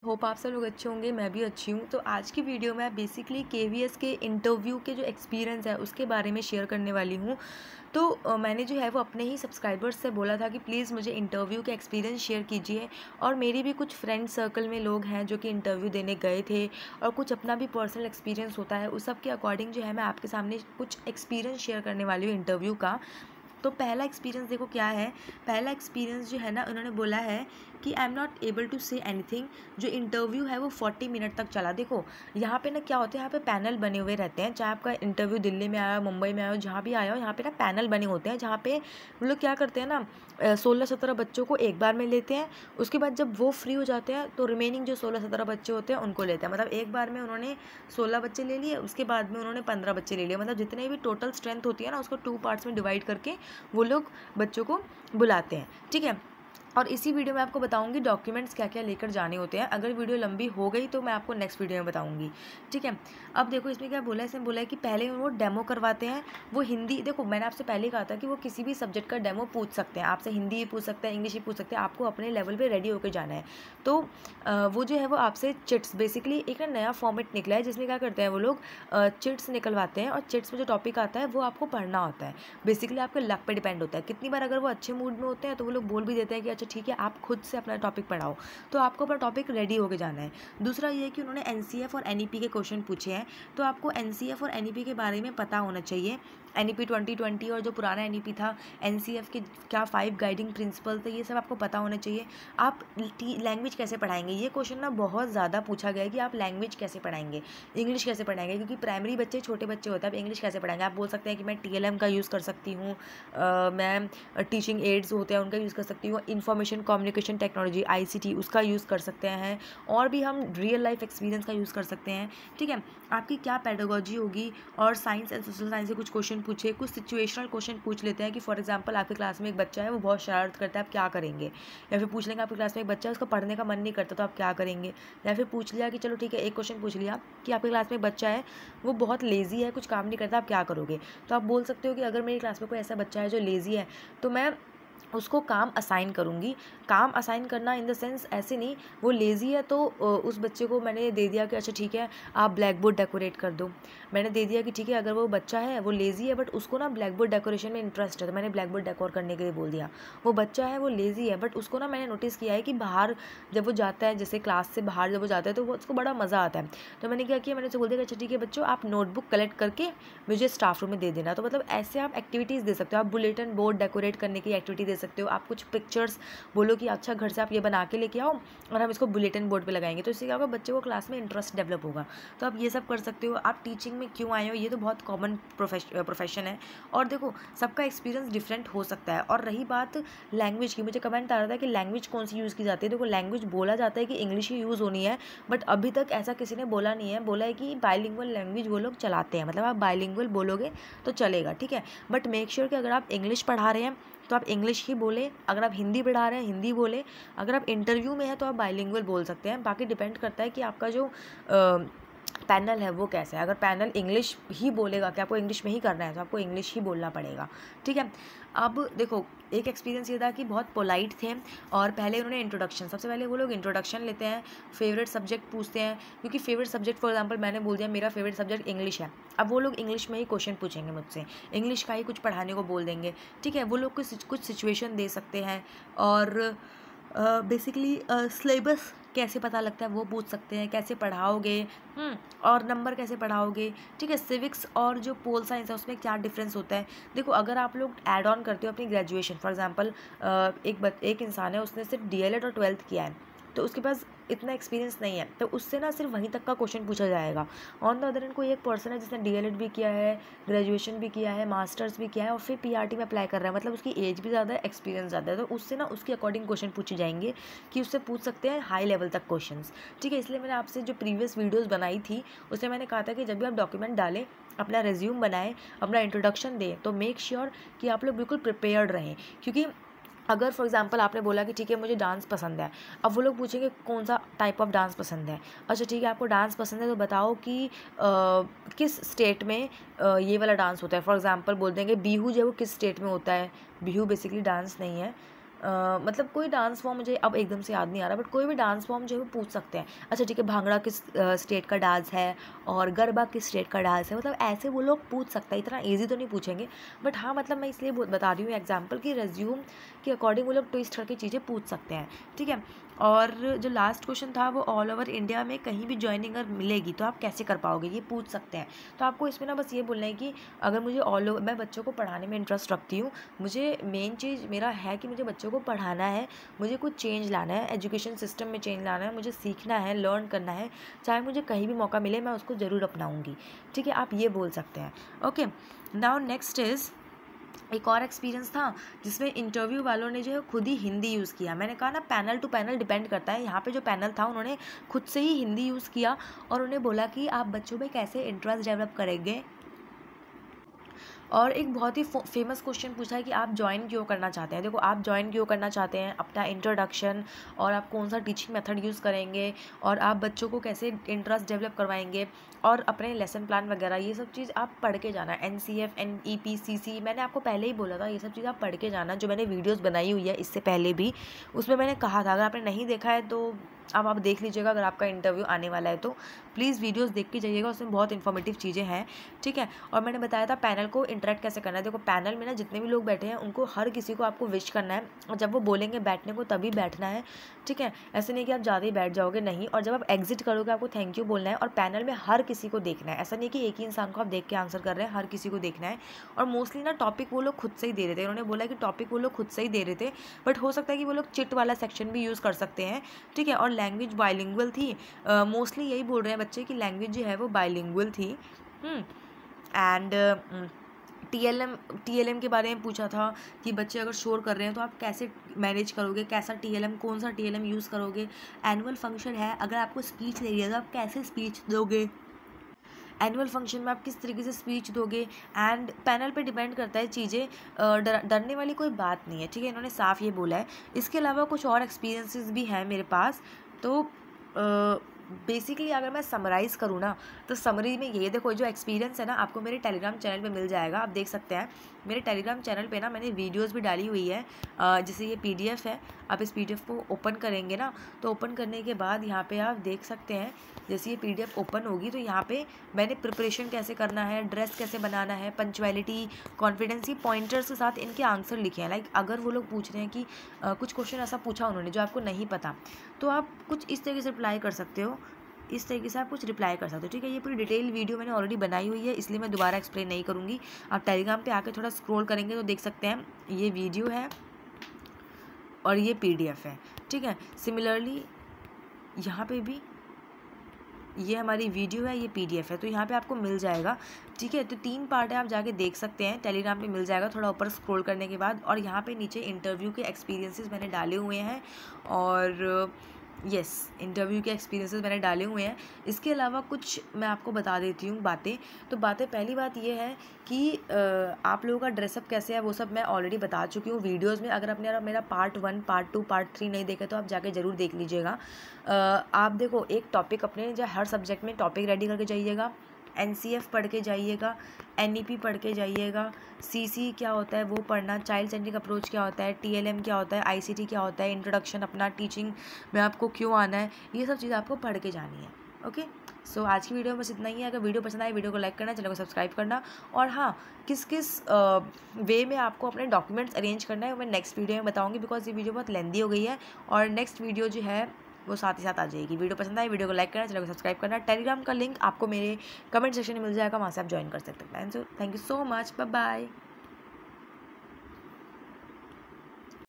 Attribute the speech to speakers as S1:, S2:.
S1: Hope आप सब लोग अच्छे होंगे, मैं भी अच्छी हूँ। तो आज की वीडियो में बेसिकली केवीएस के इंटरव्यू के जो एक्सपीरियंस है उसके बारे में शेयर करने वाली हूँ। तो मैंने जो है वो अपने ही सब्सक्राइबर्स से बोला था कि प्लीज़ मुझे इंटरव्यू के एक्सपीरियंस शेयर कीजिए। और मेरी भी कुछ फ्रेंड सर्कल में लोग हैं जो कि इंटरव्यू देने गए थे और कुछ अपना भी पर्सनल एक्सपीरियंस होता है, उस सब के अकॉर्डिंग जो है मैं आपके सामने कुछ एक्सपीरियंस शेयर करने वाली हूँ इंटरव्यू का। तो पहला एक्सपीरियंस देखो क्या है। पहला एक्सपीरियंस जो है ना, उन्होंने बोला है कि I am not able to say anything. जो इंटरव्यू है वो 40 मिनट तक चला। देखो यहाँ पे ना क्या होता है, यहाँ पे पैनल बने हुए रहते हैं, चाहे आपका इंटरव्यू दिल्ली में आया हो, मुंबई में आया हो, जहाँ भी आया हो, यहाँ पे ना पैनल बने होते हैं जहाँ पे वो लोग क्या करते हैं ना, 16-17 बच्चों को एक बार में लेते हैं। उसके बाद जब वो फ्री हो जाते हैं तो रिमेनिंग जो 16-17 बच्चे होते हैं उनको लेते हैं। मतलब एक बार में उन्होंने 16 बच्चे ले लिए, उसके बाद में उन्होंने 15 बच्चे ले लिए। मतलब जितने भी टोटल स्ट्रेंथ होती है ना, उसको 2 पार्ट्स में डिवाइड करके वो लोग बच्चों को बुलाते हैं। ठीक है। और इसी वीडियो में आपको बताऊंगी डॉक्यूमेंट्स क्या क्या लेकर जाने होते हैं। अगर वीडियो लंबी हो गई तो मैं आपको नेक्स्ट वीडियो में बताऊंगी। ठीक है। अब देखो इसमें क्या बोला है, इसमें बोला है कि पहले वो डेमो करवाते हैं। वो हिंदी, देखो मैंने आपसे पहले कहा था कि वो किसी भी सब्जेक्ट का डेमो पूछ सकते हैं आपसे, हिंदी ही पूछ सकते हैं, इंग्लिश ही पूछ सकते हैं, आपको अपने लेवल पर रेडी होकर जाना है। तो वो जो है वो आपसे चिट्स, बेसिकली एक ना नया फॉर्मेट निकला है जिसमें क्या करते हैं वो लोग, चिट्स निकलवाते हैं और चिट्स में जो टॉपिक आता है वो आपको पढ़ना होता है। बेसिकली आपके लक पे डिपेंड होता है। कितनी बार अगर वो अच्छे मूड में होते हैं तो वो लोग बोल भी देते हैं कि अच्छा ठीक है आप खुद से अपना टॉपिक पढ़ाओ। तो आपको अपना टॉपिक रेडी होके जाना है। दूसरा ये है कि उन्होंने एनसीएफ और एनईपी के क्वेश्चन पूछे हैं। तो आपको एनसीएफ और एनईपी के बारे में पता होना चाहिए। एनईपी 2020 और जो पुराना एनईपी था, एनसीएफ के क्या 5 गाइडिंग प्रिंसिपल थे, ये सब आपको पता होना चाहिए। आप लैंग्वेज कैसे पढ़ाएंगे, ये क्वेश्चन ना बहुत ज़्यादा पूछा गया है कि आप लैंग्वेज कैसे पढ़ाएंगे, इंग्लिश कैसे पढ़ाएंगे, क्योंकि प्राइमरी बच्चे छोटे बच्चे होते हैं, आप इंग्लिश कैसे पढ़ाएंगे। आप बोल सकते हैं कि मैं टीएलएम का यूज़ कर सकती हूँ, मैं टीचिंग एड्स होते हैं उनका यूज़ कर सकती हूँ, इंफॉर्मेशन कम्युनिकेशन टेक्नोलॉजी आईसीटी उसका यूज़ कर सकते हैं, और भी हम रियल लाइफ एक्सपीरियंस का यूज़ कर सकते हैं। ठीक है। आपकी क्या पेडागोजी होगी, और साइंस एंड सोशल साइंस से कुछ क्वेश्चन पूछे, कुछ सिचुएशनल क्वेश्चन पूछ लेते हैं कि फॉर एग्जांपल आपकी क्लास में एक बच्चा है वो बहुत शरारत करता है, आप क्या करेंगे। या फिर पूछ लेंगे आपकी क्लास में एक बच्चा है उसका पढ़ने का मन नहीं करता तो आप क्या करेंगे। या फिर पूछ लिया कि चलो ठीक है, एक क्वेश्चन पूछ लिया कि आपकी क्लास में एक बच्चा है वो बहुत लेज़ी है, कुछ काम नहीं करता, आप क्या करोगे। तो आप बोल सकते हो कि अगर मेरी क्लास में कोई ऐसा बच्चा है जो लेज़ी है तो मैं उसको काम असाइन करूँगी। काम असाइन करना इन द सेंस ऐसे नहीं, वो लेज़ी है तो उस बच्चे को मैंने दे दिया कि अच्छा ठीक है आप ब्लैक बोर्ड डेकोरेट कर दो। मैंने दे दिया कि ठीक है अगर वो बच्चा है वो लेज़ी है बट उसको ना ब्लैक बोर्ड डेकोरेशन में इंटरेस्ट है, तो मैंने ब्लैक बोर्ड डेकोर करने के लिए बोल दिया। वो बच्चा है वो लेज़ी है बट उसको ना मैंने नोटिस किया है कि बाहर जब वो जाता है, जैसे क्लास से बाहर जब वो जाता है तो वो उसको बड़ा मज़ा आता है। तो मैंने क्या किया, मैंने उसे बोल दिया कि अच्छा ठीक है बच्चों आप नोटबुक कलेक्ट करके मुझे स्टाफ रूम में दे देना। तो मतलब ऐसे आप एक्टिविटीज़ दे सकते हो। आप बुलेटिन बोर्ड डेकोरेट करने की एक्टिविटी दे सकते हो। आप कुछ पिक्चर्स बोलो कि अच्छा घर से आप ये बना के लेके आओ और हम इसको बुलेटिन बोर्ड पे लगाएंगे, तो इससे क्या होगा बच्चे को क्लास में इंटरेस्ट डेवलप होगा। तो आप ये सब कर सकते हो। आप टीचिंग में क्यों आए हो, ये तो बहुत कॉमन प्रोफेशन है। और देखो सबका एक्सपीरियंस डिफरेंट हो सकता है। और रही बात लैंग्वेज की, मुझे कमेंट आ रहा था कि लैंग्वेज कौन सी यूज़ की जाती है। देखो लैंग्वेज बोला जाता है कि इंग्लिश ही यूज़ होनी है, बट अभी तक ऐसा किसी ने बोला नहीं है। बोला है कि बाइलिंगुअल लैंग्वेज वो लोग चलाते हैं, मतलब आप बाइलिंगुअल बोलोगे तो चलेगा। ठीक है। बट मेक श्योर कि अगर आप इंग्लिश पढ़ा रहे हैं तो आप इंग्लिश ही बोलें, अगर आप हिंदी पढ़ा रहे हैं हिंदी बोलें, अगर आप इंटरव्यू में हैं तो आप बाइलिंगुअल बोल सकते हैं। बाकी डिपेंड करता है कि आपका जो पैनल है वो कैसा है। अगर पैनल इंग्लिश ही बोलेगा कि आपको इंग्लिश में ही करना है तो आपको इंग्लिश ही बोलना पड़ेगा। ठीक है। अब देखो एक एक्सपीरियंस ये था कि बहुत पोलाइट थे, और पहले उन्होंने इंट्रोडक्शन, सबसे पहले वो लोग इंट्रोडक्शन लेते हैं, फेवरेट सब्जेक्ट पूछते हैं, क्योंकि फेवरेट सब्जेक्ट फॉर एग्जांपल मैंने बोल दिया मेरा फेवरेट सब्जेक्ट इंग्लिश है। अब वो लोग इंग्लिश में ही क्वेश्चन पूछेंगे मुझसे, इंग्लिश का ही कुछ पढ़ाने को बोल देंगे। ठीक है। वो लोग कुछ सिचुएशन दे सकते हैं, और बेसिकली सिलेबस कैसे पता लगता है वो पूछ सकते हैं, कैसे पढ़ाओगे, और नंबर कैसे पढ़ाओगे। ठीक है। सिविक्स और जो पोल साइंस है उसमें क्या डिफरेंस होता है। देखो अगर आप लोग ऐड ऑन करते हो अपनी ग्रेजुएशन, फॉर एग्जांपल एक इंसान है उसने सिर्फ डीएलएड और 12th किया है, तो उसके पास इतना एक्सपीरियंस नहीं है, तो उससे ना सिर्फ वहीं तक का क्वेश्चन पूछा जाएगा। ऑन द अदर एंड कोई एक पर्सन है जिसने डीएलएड भी किया है, ग्रेजुएशन भी किया है, मास्टर्स भी किया है, और फिर पीआरटी में अप्लाई कर रहा है, मतलब उसकी एज भी ज़्यादा है, एक्सपीरियंस ज़्यादा है, तो उससे ना उसके अकॉर्डिंग क्वेश्चन पूछे जाएंगे कि उससे पूछ सकते हैं हाई लेवल तक क्वेश्चन। ठीक है। इसलिए मैंने आपसे जो प्रीवियस वीडियोज़ बनाई थी उसमें मैंने कहा था कि जब भी आप डॉक्यूमेंट डालें, अपना रिज्यूम बनाएं, अपना इंट्रोडक्शन दें, तो मेक श्योर कि आप लोग बिल्कुल प्रिपेयर्ड रहें। क्योंकि अगर फॉर एग्जांपल आपने बोला कि ठीक है मुझे डांस पसंद है, अब वो लोग पूछेंगे कौन सा टाइप ऑफ डांस पसंद है। अच्छा ठीक है आपको डांस पसंद है तो बताओ कि किस स्टेट में ये वाला डांस होता है। फॉर एग्जांपल बोल देंगे बिहू जो है वो किस स्टेट में होता है। बिहू बेसिकली डांस नहीं है, मतलब कोई डांस फॉर्म मुझे अब एकदम से याद नहीं आ रहा, बट कोई भी डांस फॉर्म जो है वो पूछ सकते हैं। अच्छा ठीक है, भांगड़ा किस स्टेट का डांस है और गरबा किस स्टेट का डांस है, मतलब ऐसे वो लोग पूछ सकते हैं। इतना ईजी तो नहीं पूछेंगे, बट हाँ मतलब मैं इसलिए बता रही हूँ एग्जाम्पल कि रेज्यूम के अकॉर्डिंग वो लोग ट्विस्ट करके चीज़ें पूछ सकते हैं, ठीक है। और जो लास्ट क्वेश्चन था वो ऑल ओवर इंडिया में कहीं भी ज्वाइनिंग अगर मिलेगी तो आप कैसे कर पाओगे, ये पूछ सकते हैं। तो आपको इसमें ना बस ये बोलना है कि अगर मुझे ऑल ओवर, मैं बच्चों को पढ़ाने में इंटरेस्ट रखती हूँ, मुझे मेन चीज़ मेरा है कि मुझे बच्चों को पढ़ाना है, मुझे कुछ चेंज लाना है, एजुकेशन सिस्टम में चेंज लाना है, मुझे सीखना है, लर्न करना है, चाहे मुझे कहीं भी मौका मिले मैं उसको ज़रूर अपनाऊँगी, ठीक है। आप ये बोल सकते हैं। ओके, नाउ नेक्स्ट इज़ एक और एक्सपीरियंस था जिसमें इंटरव्यू वालों ने जो है खुद ही हिंदी यूज़ किया। मैंने कहा ना पैनल टू पैनल डिपेंड करता है, यहाँ पे जो पैनल था उन्होंने खुद से ही हिंदी यूज़ किया और उन्हें बोला कि आप बच्चों में कैसे इंटरेस्ट डेवलप करेंगे। और एक बहुत ही फेमस क्वेश्चन पूछा है कि आप ज्वाइन क्यों करना चाहते हैं। देखो, आप ज्वाइन क्यों करना चाहते हैं, अपना इंट्रोडक्शन, और आप कौन सा टीचिंग मेथड यूज़ करेंगे, और आप बच्चों को कैसे इंटरेस्ट डेवलप करवाएंगे, और अपने लेसन प्लान वगैरह, ये सब चीज़ आप पढ़ के जाना। NCF, NEP, CC, मैंने आपको पहले ही बोला था ये सब चीज़ आप पढ़ के जाना। जो मैंने वीडियोज़ बनाई हुई है इससे पहले भी, उसमें मैंने कहा था, अगर आपने नहीं देखा है तो अब आप देख लीजिएगा। अगर आपका इंटरव्यू आने वाला है तो प्लीज़ वीडियोस देख के जाइएगा, उसमें बहुत इन्फॉर्मेटिव चीज़ें हैं, ठीक है। और मैंने बताया था पैनल को इंटरेक्ट कैसे करना है। देखो, पैनल में ना जितने भी लोग बैठे हैं उनको हर किसी को आपको विश करना है, और जब वो बोलेंगे बैठने को तभी बैठना है, ठीक है। ऐसे नहीं कि आप ज़्यादा ही बैठ जाओगे, नहीं। और जब आप एग्जिट करोगे आपको थैंक यू बोलना है, और पैनल में हर किसी को देखना है। ऐसा नहीं कि एक ही इंसान को आप देख के आंसर कर रहे हैं, हर किसी को देखना है। और मोस्टली ना टॉपिक वो लोग खुद से ही दे रहे थे, उन्होंने बोला कि टॉपिक वो लोग खुद से ही दे रहे थे, बट हो सकता है कि वो लोग चिट वाला सेक्शन भी यूज़ कर सकते हैं, ठीक है। और लैंग्वेज बाइलिंगुअल थी, मोस्टली यही बोल रहे हैं बच्चे कि लैंग्वेज जो है वो बाइलिंगुअल थी। एंड TLM के बारे में पूछा था कि बच्चे अगर शोर कर रहे हैं तो आप कैसे मैनेज करोगे, कैसा TLM, कौन सा TLM यूज़ करोगे। एनुअल फंक्शन है, अगर आपको स्पीच दे रही है तो आप कैसे स्पीच दोगे, एनुअल फंक्शन में आप किस तरीके से स्पीच दोगे। एंड पैनल पे डिपेंड करता है चीज़ें, डरने वाली कोई बात नहीं है, ठीक है। इन्होंने साफ ये बोला है। इसके अलावा कुछ और एक्सपीरियंसेस भी हैं मेरे पास। तो बेसिकली अगर मैं समराइज़ करूँ ना, तो समरी में ये देखो, जो एक्सपीरियंस है ना आपको मेरे टेलीग्राम चैनल पे मिल जाएगा, आप देख सकते हैं। मेरे टेलीग्राम चैनल पे ना मैंने वीडियोस भी डाली हुई है, जैसे ये PDF है। आप इस PDF को ओपन करेंगे ना, तो ओपन करने के बाद यहाँ पे आप देख सकते हैं, जैसे ये PDF ओपन होगी तो यहाँ पे मैंने प्रिपरेशन कैसे करना है, ड्रेस कैसे बनाना है, पंक्चुअलिटी, कॉन्फिडेंस, ये पॉइंटर्स के साथ इनके आंसर लिखे हैं। लाइक अगर वो लोग पूछ रहे हैं कि कुछ क्वेश्चन ऐसा पूछा उन्होंने जो आपको नहीं पता, तो आप कुछ इस तरीके से रिप्लाई कर सकते हो, इस तरीके से आप कुछ रिप्लाई कर सकते हो, ठीक है। ये पूरी डिटेल वीडियो मैंने ऑलरेडी बनाई हुई है, इसलिए मैं दोबारा एक्सप्लेन नहीं करूँगी। आप टेलीग्राम पे आके थोड़ा स्क्रॉल करेंगे तो देख सकते हैं, ये वीडियो है और ये PDF है, ठीक है। सिमिलरली यहाँ पे भी ये हमारी वीडियो है, ये PDF है, तो यहाँ पे आपको मिल जाएगा, ठीक है। तो 3 पार्ट है, आप जाके देख सकते हैं, टेलीग्राम पे मिल जाएगा थोड़ा ऊपर स्क्रॉल करने के बाद। और यहाँ पे नीचे इंटरव्यू के एक्सपीरियंसेस मैंने डाले हुए हैं, और यस, इंटरव्यू के एक्सपीरियंसेस मैंने डाले हुए हैं। इसके अलावा कुछ मैं आपको बता देती हूँ बातें। तो पहली बात ये है कि आप लोगों का ड्रेसअप कैसे है वो सब मैं ऑलरेडी बता चुकी हूँ वीडियोस में। अगर आपने मेरा पार्ट 1, पार्ट 2, पार्ट 3 नहीं देखे तो आप जाके ज़रूर देख लीजिएगा। आप देखो, एक टॉपिक अपने जो हर सब्जेक्ट में टॉपिक रेडी करके जाइएगा। NCF पढ़ के जाइएगा, NEP पढ़ के जाइएगा, CC क्या होता है वो पढ़ना, चाइल्ड सेंट्रिक अप्रोच क्या होता है, TLM क्या होता है, ICT क्या होता है, इंट्रोडक्शन अपना टीचिंग में आपको क्यों आना है, ये सब चीज़ें आपको पढ़ के जानी है। ओके, सो आज की वीडियो में बस इतना ही है। अगर वीडियो पसंद आए वीडियो को लाइक करना, चैनल को सब्सक्राइब करना, और हाँ, किस वे में आपको अपने डॉक्यूमेंट्स अरेंज करना है मैं नेक्स्ट वीडियो में बताऊँगी, बिकॉज ये वीडियो बहुत लेंदी हो गई है, और नेक्स्ट वीडियो जो है वो साथ ही साथ आ जाएगी। वीडियो पसंद आए वीडियो को लाइक करना, चैनल को सब्सक्राइब करना। टेलीग्राम का लिंक आपको मेरे कमेंट सेक्शन में मिल जाएगा, वहाँ से आप ज्वाइन कर सकते हैं। Thank you so much, bye bye.